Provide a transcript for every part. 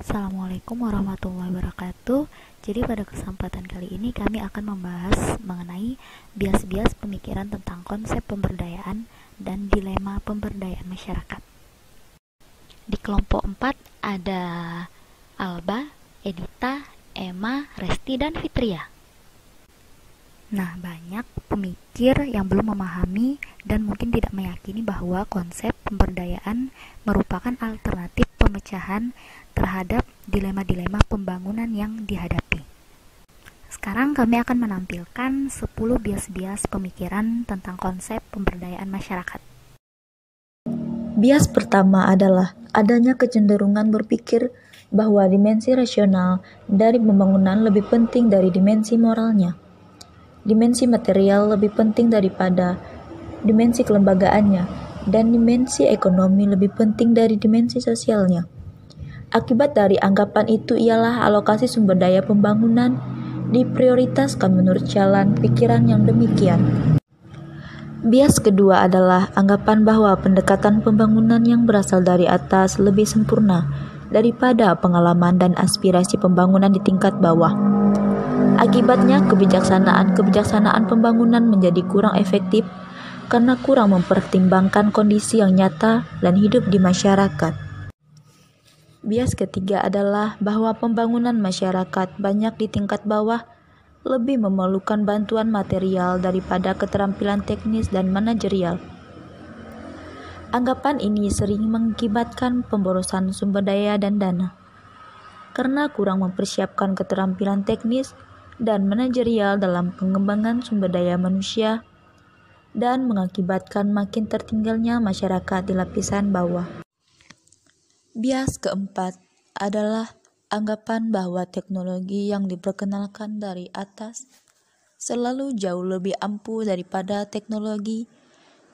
Assalamualaikum warahmatullahi wabarakatuh. Jadi pada kesempatan kali ini kami akan membahas mengenai bias-bias pemikiran tentang konsep pemberdayaan dan dilema pemberdayaan masyarakat. Di kelompok 4 ada Alba, Edita, Emma, Resti, dan Fitria. Nah, banyak pemikir yang belum memahami dan mungkin tidak meyakini bahwa konsep pemberdayaan merupakan alternatif pemecahan terhadap dilema-dilema pembangunan yang dihadapi. Sekarang kami akan menampilkan 10 bias-bias pemikiran tentang konsep pemberdayaan masyarakat. Bias pertama adalah adanya kecenderungan berpikir bahwa dimensi rasional dari pembangunan lebih penting dari dimensi moralnya. Dimensi material lebih penting daripada dimensi kelembagaannya, dan dimensi ekonomi lebih penting dari dimensi sosialnya. Akibat dari anggapan itu ialah alokasi sumber daya pembangunan diprioritaskan menurut jalan pikiran yang demikian. Bias kedua adalah anggapan bahwa pendekatan pembangunan yang berasal dari atas lebih sempurna daripada pengalaman dan aspirasi pembangunan di tingkat bawah. Akibatnya, kebijaksanaan pembangunan menjadi kurang efektif karena kurang mempertimbangkan kondisi yang nyata dan hidup di masyarakat. Bias ketiga adalah bahwa pembangunan masyarakat banyak di tingkat bawah lebih memerlukan bantuan material daripada keterampilan teknis dan manajerial. Anggapan ini sering mengakibatkan pemborosan sumber daya dan dana, karena kurang mempersiapkan keterampilan teknis dan manajerial dalam pengembangan sumber daya manusia, dan mengakibatkan makin tertinggalnya masyarakat di lapisan bawah. Bias keempat adalah anggapan bahwa teknologi yang diperkenalkan dari atas selalu jauh lebih ampuh daripada teknologi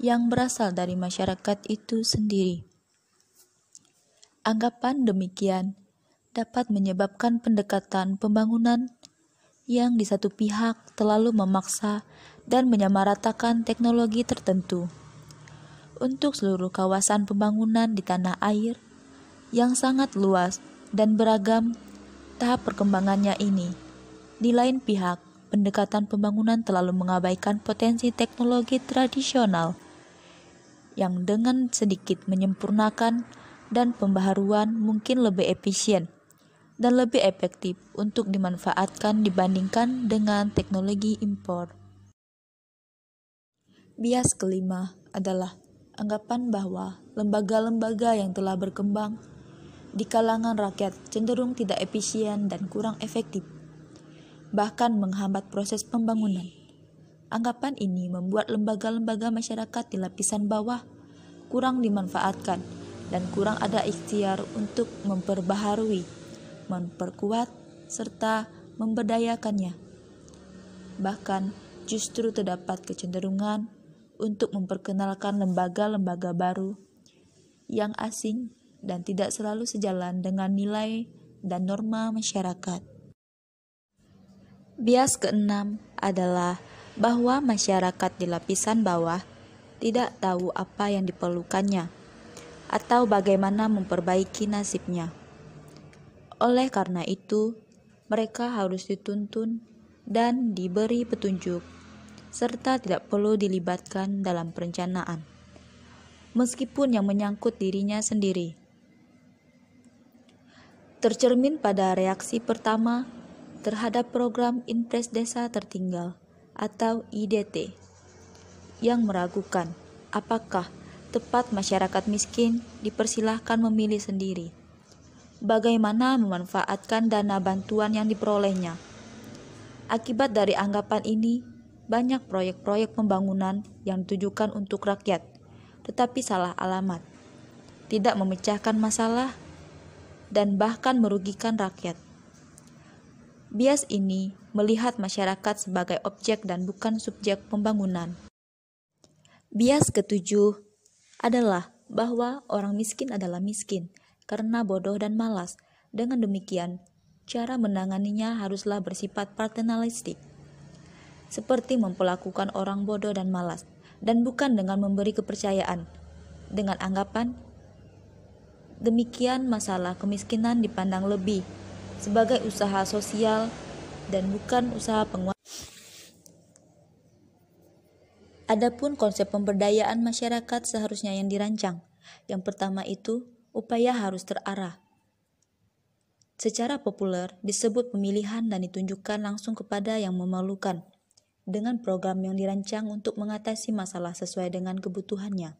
yang berasal dari masyarakat itu sendiri. Anggapan demikian dapat menyebabkan pendekatan pembangunan yang di satu pihak terlalu memaksa dan menyamaratakan teknologi tertentu untuk seluruh kawasan pembangunan di tanah air yang sangat luas dan beragam tahap perkembangannya ini. Di lain pihak, pendekatan pembangunan terlalu mengabaikan potensi teknologi tradisional yang dengan sedikit menyempurnakan dan pembaharuan mungkin lebih efisien dan lebih efektif untuk dimanfaatkan dibandingkan dengan teknologi impor. Bias kelima adalah anggapan bahwa lembaga-lembaga yang telah berkembang di kalangan rakyat cenderung tidak efisien dan kurang efektif, bahkan menghambat proses pembangunan. Anggapan ini membuat lembaga-lembaga masyarakat di lapisan bawah kurang dimanfaatkan dan kurang ada ikhtiar untuk memperbaharui, memperkuat, serta memberdayakannya. Bahkan justru terdapat kecenderungan untuk memperkenalkan lembaga-lembaga baru yang asing dan tidak selalu sejalan dengan nilai dan norma masyarakat. Bias keenam adalah bahwa masyarakat di lapisan bawah tidak tahu apa yang diperlukannya atau bagaimana memperbaiki nasibnya. Oleh karena itu, mereka harus dituntun dan diberi petunjuk, serta tidak perlu dilibatkan dalam perencanaan, meskipun yang menyangkut dirinya sendiri. Tercermin pada reaksi pertama terhadap program Impres Desa Tertinggal atau IDT, yang meragukan apakah tepat masyarakat miskin dipersilahkan memilih sendiri bagaimana memanfaatkan dana bantuan yang diperolehnya. Akibat dari anggapan ini, banyak proyek-proyek pembangunan yang ditujukan untuk rakyat, tetapi salah alamat, tidak memecahkan masalah, dan bahkan merugikan rakyat. Bias ini melihat masyarakat sebagai objek dan bukan subjek pembangunan. Bias ketujuh adalah bahwa orang miskin adalah miskin karena bodoh dan malas. Dengan demikian, cara menanganinya haruslah bersifat paternalistik, seperti memperlakukan orang bodoh dan malas, dan bukan dengan memberi kepercayaan, dengan anggapan Demikian masalah kemiskinan dipandang lebih sebagai usaha sosial dan bukan usaha penguasa. Adapun konsep pemberdayaan masyarakat seharusnya yang dirancang. Yang pertama itu, upaya harus terarah. Secara populer disebut pemilihan dan ditunjukkan langsung kepada yang memerlukan, dengan program yang dirancang untuk mengatasi masalah sesuai dengan kebutuhannya.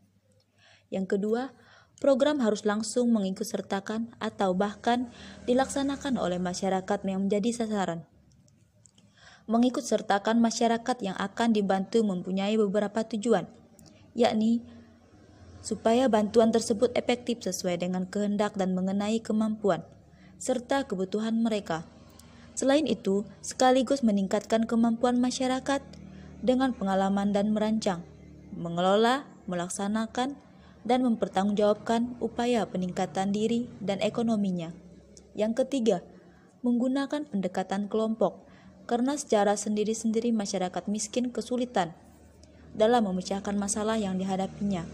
Yang kedua, program harus langsung mengikut sertakan atau bahkan dilaksanakan oleh masyarakat yang menjadi sasaran. Mengikut sertakan masyarakat yang akan dibantu mempunyai beberapa tujuan, yakni supaya bantuan tersebut efektif sesuai dengan kehendak dan mengenai kemampuan serta kebutuhan mereka. Selain itu, sekaligus meningkatkan kemampuan masyarakat dengan pengalaman dan merancang, mengelola, melaksanakan, dan mempertanggungjawabkan upaya peningkatan diri dan ekonominya. Yang ketiga, menggunakan pendekatan kelompok, karena secara sendiri-sendiri masyarakat miskin kesulitan dalam memecahkan masalah yang dihadapinya.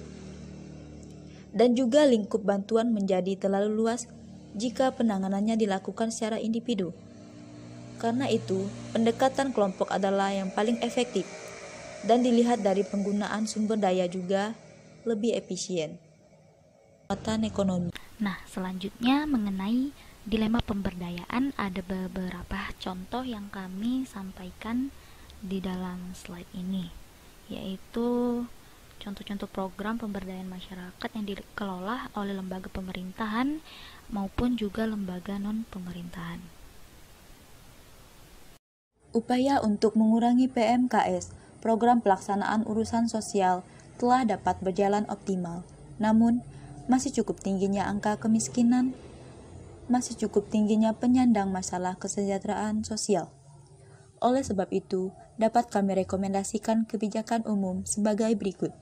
Dan juga lingkup bantuan menjadi terlalu luas jika penanganannya dilakukan secara individu. Karena itu, pendekatan kelompok adalah yang paling efektif dan dilihat dari penggunaan sumber daya juga lebih efisien. Penguatan ekonomi. Nah, selanjutnya mengenai dilema pemberdayaan, ada beberapa contoh yang kami sampaikan di dalam slide ini, yaitu contoh-contoh program pemberdayaan masyarakat yang dikelola oleh lembaga pemerintahan maupun juga lembaga non-pemerintahan. Upaya untuk mengurangi PMKS, program pelaksanaan urusan sosial, telah dapat berjalan optimal. Namun, masih cukup tingginya angka kemiskinan, masih cukup tingginya penyandang masalah kesejahteraan sosial. Oleh sebab itu, dapat kami rekomendasikan kebijakan umum sebagai berikut.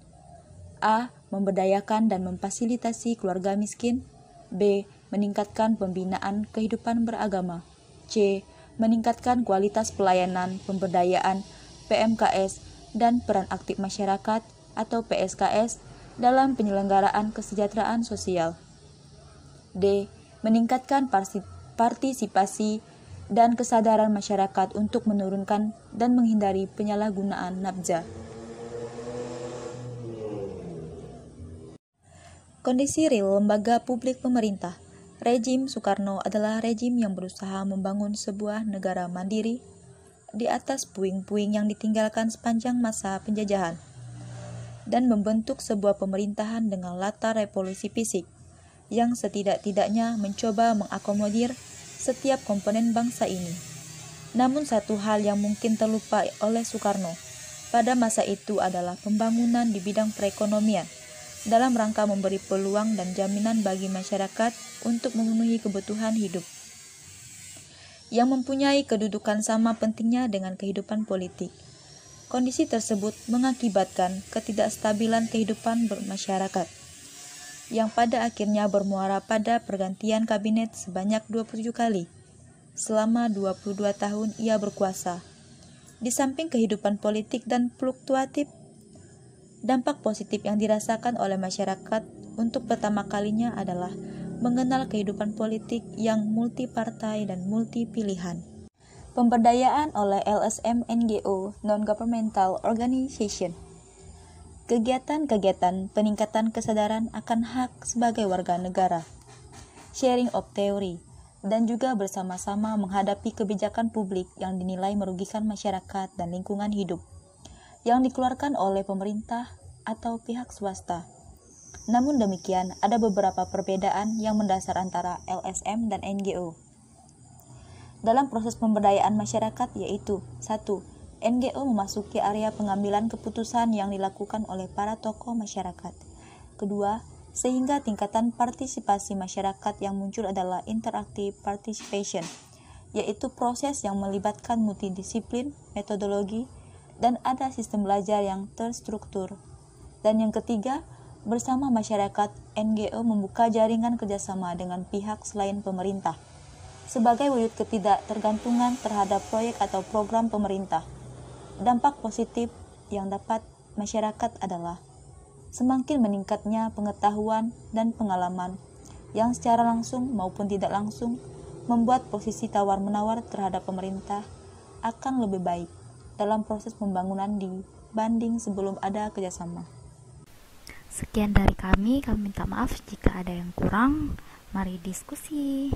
A. Memberdayakan dan memfasilitasi keluarga miskin. B. Meningkatkan pembinaan kehidupan beragama. C. Meningkatkan kualitas pelayanan pemberdayaan PMKS dan peran aktif masyarakat atau PSKS dalam penyelenggaraan kesejahteraan sosial. D. Meningkatkan partisipasi dan kesadaran masyarakat untuk menurunkan dan menghindari penyalahgunaan nafza. Kondisi real lembaga publik pemerintah. Rejim Soekarno adalah rejim yang berusaha membangun sebuah negara mandiri di atas puing-puing yang ditinggalkan sepanjang masa penjajahan dan membentuk sebuah pemerintahan dengan latar revolusi fisik yang setidak-tidaknya mencoba mengakomodir setiap komponen bangsa ini. Namun satu hal yang mungkin terlupa oleh Soekarno pada masa itu adalah pembangunan di bidang perekonomian dalam rangka memberi peluang dan jaminan bagi masyarakat untuk memenuhi kebutuhan hidup yang mempunyai kedudukan sama pentingnya dengan kehidupan politik. Kondisi tersebut mengakibatkan ketidakstabilan kehidupan bermasyarakat yang pada akhirnya bermuara pada pergantian kabinet sebanyak 27 kali selama 22 tahun ia berkuasa. Di samping kehidupan politik dan fluktuatif, dampak positif yang dirasakan oleh masyarakat untuk pertama kalinya adalah mengenal kehidupan politik yang multipartai dan multi pilihan. Pemberdayaan oleh LSM NGO Non-Governmental Organization. Kegiatan-kegiatan peningkatan kesadaran akan hak sebagai warga negara, sharing of theory, dan juga bersama-sama menghadapi kebijakan publik yang dinilai merugikan masyarakat dan lingkungan hidup yang dikeluarkan oleh pemerintah atau pihak swasta. Namun demikian, ada beberapa perbedaan yang mendasar antara LSM dan NGO dalam proses pemberdayaan masyarakat, yaitu 1. NGO memasuki area pengambilan keputusan yang dilakukan oleh para tokoh masyarakat. Kedua, sehingga tingkatan partisipasi masyarakat yang muncul adalah interactive participation, yaitu proses yang melibatkan multidisiplin, metodologi, dan ada sistem belajar yang terstruktur. Dan yang ketiga, bersama masyarakat, NGO membuka jaringan kerjasama dengan pihak selain pemerintah sebagai wujud ketidaktergantungan terhadap proyek atau program pemerintah. Dampak positif yang dapat masyarakat adalah semakin meningkatnya pengetahuan dan pengalaman yang secara langsung maupun tidak langsung membuat posisi tawar-menawar terhadap pemerintah akan lebih baik dalam proses pembangunan dibanding sebelum ada kerjasama. Sekian dari kami minta maaf jika ada yang kurang. Mari diskusi.